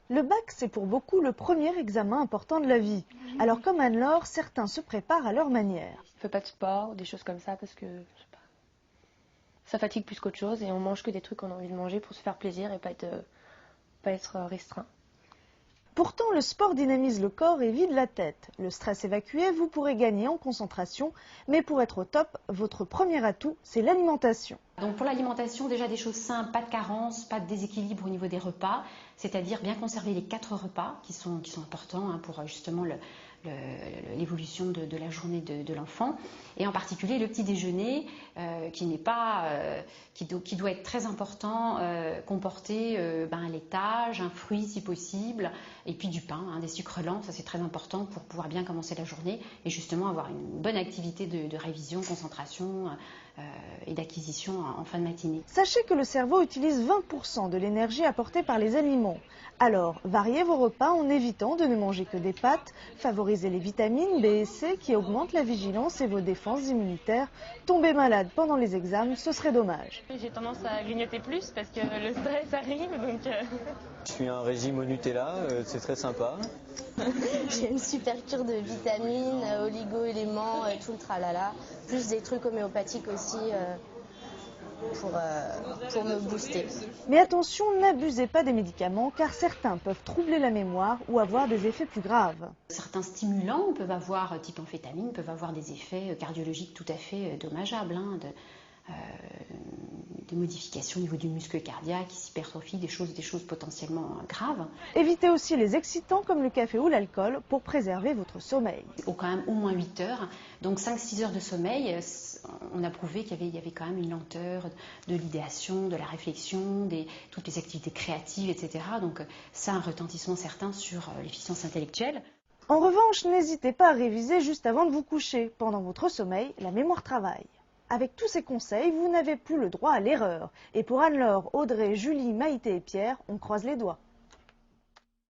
Le bac, c'est pour beaucoup le premier examen important de la vie. Alors comme Anne-Laure, certains se préparent à leur manière. Je ne fais pas de sport ou des choses comme ça parce que je sais pas, ça fatigue plus qu'autre chose et on mange que des trucs qu'on a envie de manger pour se faire plaisir et pas être restreint. Pourtant, le sport dynamise le corps et vide la tête. Le stress évacué, vous pourrez gagner en concentration. Mais pour être au top, votre premier atout, c'est l'alimentation. Donc pour l'alimentation, déjà des choses simples, pas de carence, pas de déséquilibre au niveau des repas, c'est-à-dire bien conserver les 4 repas qui sont importants pour justement l'évolution de la journée de l'enfant, et en particulier le petit déjeuner qui doit être très important, comporter un laitage, un fruit si possible, et puis du pain, des sucres lents, ça c'est très important pour pouvoir bien commencer la journée et justement avoir une bonne activité de révision, concentration et d'acquisition en fin de matinée. Sachez que le cerveau utilise 20% de l'énergie apportée par les aliments. Alors, variez vos repas en évitant de ne manger que des pâtes, favorisez les vitamines B et C qui augmentent la vigilance et vos défenses immunitaires. Tomber malade pendant les examens, ce serait dommage. J'ai tendance à grignoter plus parce que le stress arrive, donc... Je suis un régime au Nutella, c'est très sympa. J'ai une super cure de vitamines, oligo-éléments, tout le tralala, plus des trucs homéopathiques aussi pour me booster. Mais attention, n'abusez pas des médicaments car certains peuvent troubler la mémoire ou avoir des effets plus graves. Certains stimulants peuvent avoir, type amphétamine, peuvent avoir des effets cardiologiques tout à fait dommageables, des modifications au niveau du muscle cardiaque, hypertrophie, des choses potentiellement graves. Évitez aussi les excitants comme le café ou l'alcool pour préserver votre sommeil. Quand même au moins 8 heures, donc 5-6 heures de sommeil, on a prouvé qu'il y avait quand même une lenteur de l'idéation, de la réflexion, toutes les activités créatives, etc. Donc ça a un retentissement certain sur l'efficience intellectuelle. En revanche, n'hésitez pas à réviser juste avant de vous coucher. Pendant votre sommeil, la mémoire travaille. Avec tous ces conseils, vous n'avez plus le droit à l'erreur. Et pour Anne-Laure, Audrey, Julie, Maïté et Pierre, on croise les doigts.